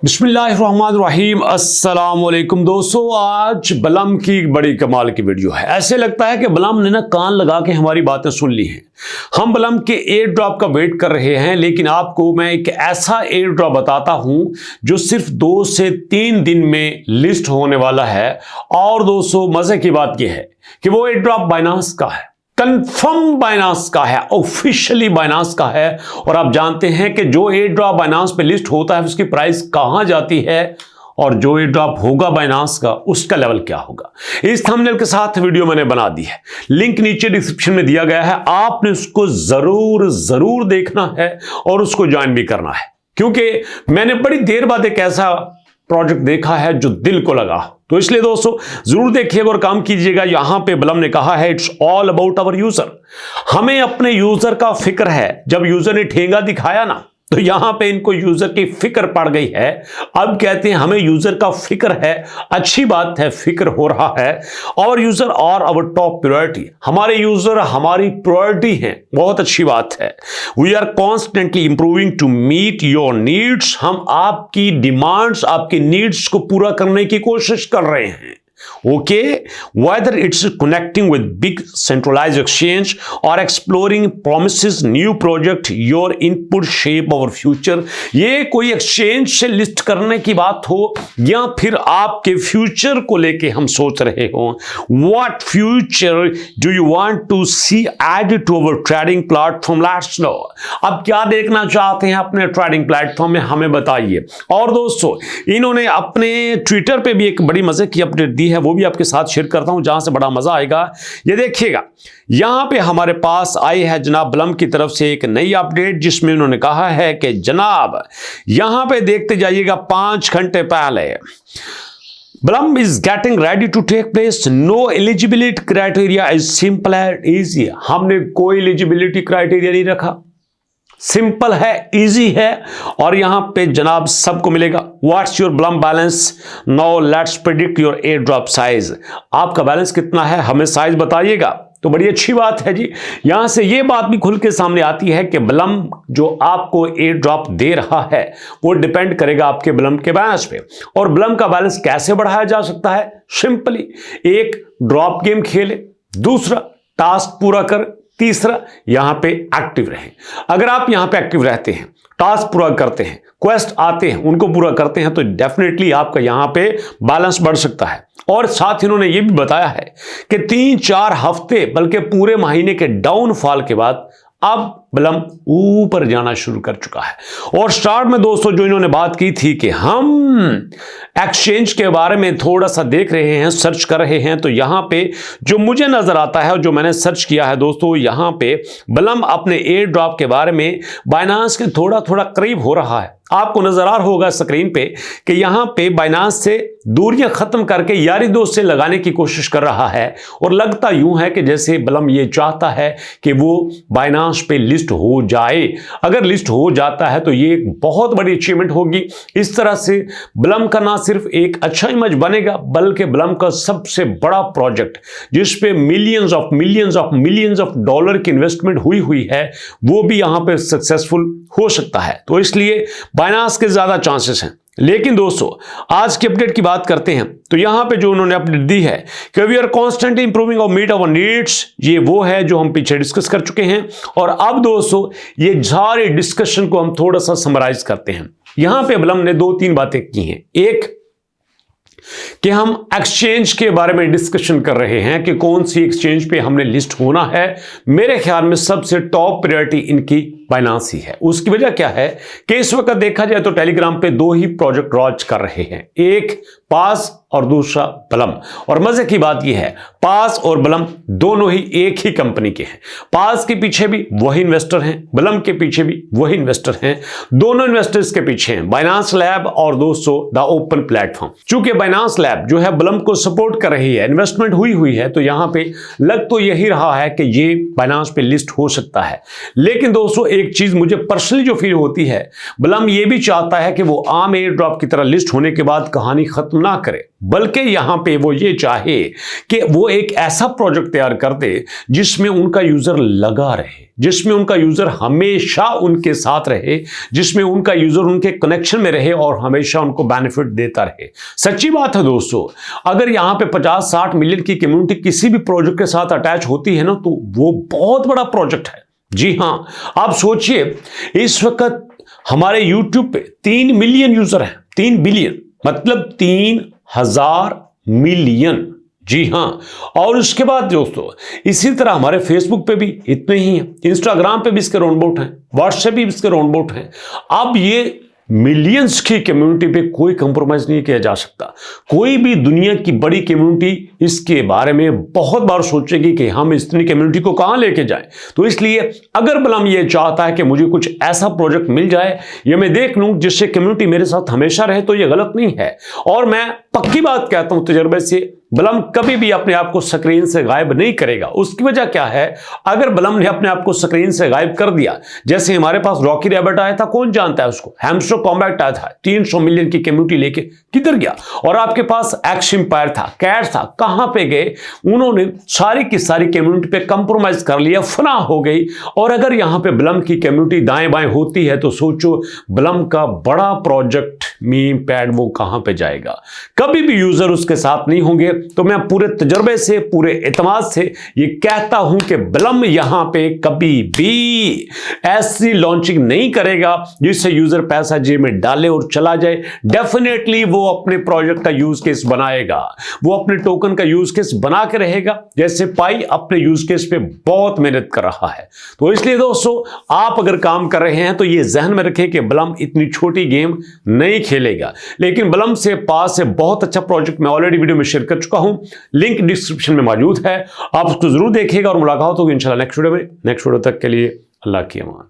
बिस्मिल्लाहिर्रहमानिर्रहीम। अस्सलाम वालेकुम दोस्तों, आज बलम की बड़ी कमाल की वीडियो है। ऐसे लगता है कि बलम ने ना कान लगा के हमारी बातें सुन ली हैं। हम बलम के एयर ड्रॉप का वेट कर रहे हैं, लेकिन आपको मैं एक ऐसा एयर ड्रॉप बताता हूं जो सिर्फ 2 से 3 दिन में लिस्ट होने वाला है। और दोस्तों मजे की बात यह है कि वो एयर ड्रॉप बाइनांस का है, कंफर्म बाइनांस का है, ऑफिशियली बाइनांस का है। और आप जानते हैं कि जो एयर ड्रॉप बाइनांस पे लिस्ट होता है उसकी प्राइस कहां जाती है, और जो एयर ड्रॉप होगा बाइनांस का उसका लेवल क्या होगा। इस थंबनेल के साथ वीडियो मैंने बना दी है, लिंक नीचे डिस्क्रिप्शन में दिया गया है। आपने उसको जरूर देखना है और उसको ज्वाइन भी करना है, क्योंकि मैंने बड़ी देर बाद एक ऐसा प्रोजेक्ट देखा है जो दिल को लगा। तो इसलिए दोस्तों जरूर देखिएगा और काम कीजिएगा। यहां पे बलम ने कहा है it's all about our user. हमें अपने यूजर का फिक्र है। जब यूजर ने ठेंगा दिखाया ना, तो यहां पे इनको यूजर की फिक्र पड़ गई है। अब कहते हैं हमें यूजर का फिक्र है। अच्छी बात है, फिक्र हो रहा है। और यूजर और आवर टॉप प्रायोरिटी, हमारे यूजर हमारी प्रायोरिटी हैं। बहुत अच्छी बात है। We are constantly improving to meet your needs. हम आपकी डिमांड्स, आपकी नीड्स को पूरा करने की कोशिश कर रहे हैं। Okay, whether it's connecting with big centralized exchange or exploring promises new project, your input shape our future। ये कोई एक्सचेंज से लिस्ट करने की बात हो या फिर आपके फ्यूचर को लेके हम सोच रहे हो। What future do you want to see added to our trading platform? Let's know। अब क्या देखना चाहते हैं अपने ट्रेडिंग प्लेटफॉर्म में, हमें बताइए। और दोस्तों इन्होंने अपने ट्विटर पे भी एक बड़ी मजे की अपडेट दी है, वो भी आपके साथ शेयर करता हूं जहां से बड़ा मजा आएगा। ये देखिएगा, यहां पे हमारे पास आई है जनाब बलम की तरफ से एक नई अपडेट, जिसमें उन्होंने कहा है कि जनाब यहां पे देखते जाइएगा 5 घंटे पहले बलम is getting ready to take place. No eligibility criteria is simple and easy. हमने कोई एलिजिबिलिटी क्राइटेरिया नहीं रखा, सिंपल है, इजी है और यहां पे जनाब सबको मिलेगा। व्हाट्स योर बलम balance now, let's predict your air drop size. आपका बैलेंस कितना है, हमें साइज बताइएगा। तो बड़ी अच्छी बात है जी। यहां से यह बात भी खुल के सामने आती है कि बलम जो आपको एयर ड्रॉप दे रहा है वो डिपेंड करेगा आपके बलम के बैलेंस पे। और बलम का बैलेंस कैसे बढ़ाया जा सकता है? सिंपली एक ड्रॉप गेम खेले, दूसरा टास्क पूरा कर, तीसरा यहां पे एक्टिव रहें। अगर आप यहां पे एक्टिव रहते हैं, टास्क पूरा करते हैं, क्वेस्ट आते हैं उनको पूरा करते हैं, तो डेफिनेटली आपका यहां पे बैलेंस बढ़ सकता है। और साथ इन्होंने ये भी बताया है कि 3-4 हफ्ते बल्कि पूरे महीने के डाउनफॉल के बाद अब बलम ऊपर जाना शुरू कर चुका है। और स्टार्ट में दोस्तों जो इन्होंने बात की थी कि हम एक्सचेंज के बारे में थोड़ा सा देख रहे हैं, सर्च कर रहे हैं, तो यहां पे जो मुझे नजर आता है और जो मैंने सर्च किया है दोस्तों, यहां पे बलम अपने एयर ड्रॉप के बारे में बाइनांस के थोड़ा करीब हो रहा है। आपको नजर आ रहा होगा स्क्रीन पे कि यहां पे बाइनांस से दूरियां खत्म करके यारी दोस्त से लगाने की कोशिश कर रहा है। और लगता यूं है कि जैसे बलम ये चाहता है कि वो बाइनांस पे लिस्ट हो जाए। अगर लिस्ट हो जाता है तो ये एक बहुत बड़ी अचीवमेंट होगी। इस तरह से बलम का ना सिर्फ एक अच्छा इमेज बनेगा, बल्कि बलम का सबसे बड़ा प्रोजेक्ट जिस पे मिलियंस ऑफ डॉलर की इन्वेस्टमेंट हुई है, वो भी यहां पे सक्सेसफुल हो सकता है। तो इसलिए बाइनांस के ज्यादा चांसेस हैं। लेकिन दोस्तों आज की अपडेट की बात करते हैं, तो यहां पे जो उन्होंने अपडेट दी है कि वी आर कॉन्स्टेंटली इंप्रूविंग और मीट आवर नीड्स, ये वो है जो हम पीछे डिस्कस कर चुके हैं। और अब दोस्तों ये सारे डिस्कशन को हम थोड़ा सा समराइज करते हैं। यहां पे बलम ने 2-3 बातें की हैं। एक कि हम एक्सचेंज के बारे में डिस्कशन कर रहे हैं कि कौन सी एक्सचेंज पे हमने लिस्ट होना है। मेरे ख्याल में सबसे टॉप प्रायोरिटी इनकी बाइनांस ही है। उसकी वजह क्या है कि इस वक्त देखा जाए तो टेलीग्राम पे 2 ही प्रोजेक्ट लॉन्च कर रहे हैं, एक पास और दूसरा बलम। और मजे की बात यह है पास और बलम दोनों ही एक ही कंपनी के हैं। पास के पीछे भी वही इन्वेस्टर हैं, बलम के पीछे भी वही इन्वेस्टर हैं। दोनों इन्वेस्टर्स के पीछे हैं बाइनांस लैब और दोस्तों द ओपन प्लेटफॉर्म। चूंकि बाइनांस लैब जो है बलम को सपोर्ट कर रही है, इन्वेस्टमेंट हुई है, तो यहां पे लग तो यही रहा है कि ये बाइनांस पे लिस्ट हो सकता है। लेकिन दोस्तों एक चीज मुझे पर्सनली जो फील होती है, बलम ये भी चाहता है कि वो आम एयर ड्रॉप की तरह लिस्ट होने के बाद कहानी खत्म ना करे, बल्कि यहां पे वो ये चाहे कि वो एक ऐसा प्रोजेक्ट तैयार कर दे जिसमें उनका यूजर लगा रहे, जिसमें उनका यूजर हमेशा उनके साथ रहे, जिसमें उनका यूजर उनके कनेक्शन में रहे और हमेशा उनको बेनिफिट देता रहे। सच्ची बात है दोस्तों, अगर यहां पे 50-60 मिलियन की कम्युनिटी किसी भी प्रोजेक्ट के साथ अटैच होती है ना, तो वो बहुत बड़ा प्रोजेक्ट है। जी हां, आप सोचिए इस वक्त हमारे यूट्यूब पे 3 मिलियन यूजर हैं, 3 बिलियन मतलब 3000 मिलियन। जी हां, और उसके बाद दोस्तों इसी तरह हमारे फेसबुक पे भी इतने ही हैं, इंस्टाग्राम पे भी इसके राउंड हैं, व्हाट्सएप भी इसके राउंड हैं। अब ये मिलियंस की कम्युनिटी पे कोई कंप्रोमाइज नहीं किया जा सकता। कोई भी दुनिया की बड़ी कम्युनिटी इसके बारे में बहुत बार सोचेगी कि हम इतनी कम्युनिटी को कहां लेके जाएं। तो इसलिए अगर बलम ये चाहता है कि मुझे कुछ ऐसा प्रोजेक्ट मिल जाए या मैं देख लूं जिससे कम्युनिटी मेरे साथ हमेशा रहे, तो ये गलत नहीं है। और मैं पक्की बात कहता हूं तजुर्बे से, बलम कभी भी अपने आप को स्क्रीन से गायब नहीं करेगा। उसकी वजह क्या है, अगर बलम ने अपने आप को स्क्रीन से गायब कर दिया, जैसे हमारे पास रॉकी रैबिट आया था, कौन जानता है उसको, हैमस्टर कॉम्बैट आया था 300 मिलियन की कम्युनिटी लेके, किधर गया? और आपके पास एक्स एम्पायर था, कैट था, कहां पे गए? उन्होंने सारी की सारी कम्युनिटी पे कंप्रोमाइज कर लिया, फना हो गई। और अगर यहां पे बलम की कम्युनिटी दाएं बाएं होती है तो सोचो बलम का बड़ा प्रोजेक्ट मीम पैड वो कहां पे जाएगा। कभी भी यूजर उसके साथ नहीं होंगे। तो मैं पूरे तजुर्बे से, पूरे एतमाद से ये कहता हूं कि बलम यहां पे कभी भी ऐसी लॉन्चिंग नहीं करेगा जिससे यूजर पैसा जेब में डाले और चला जाए। डेफिनेटली वो अपने प्रोजेक्ट का यूज केस बनाएगा, वो अपने टोकन का यूज केस बना के रहेगा, जैसे पाई अपने यूज केस पे बहुत मेहनत कर रहा है। तो इसलिए दोस्तों आप अगर काम कर रहे हैं तो ये जहन में रखें कि बलम इतनी छोटी गेम नहीं खेलेगा, लेकिन बलम से पास से बहुत अच्छा प्रोजेक्ट मैं ऑलरेडी वीडियो में शेयर कर चुका हूं, लिंक डिस्क्रिप्शन में मौजूद है, आप उसको जरूर देखिएगा और मुलाकात होगी इंशाल्लाह नेक्स्ट वीडियो में। नेक्स्ट वीडियो तक के लिए अल्लाह की अमान।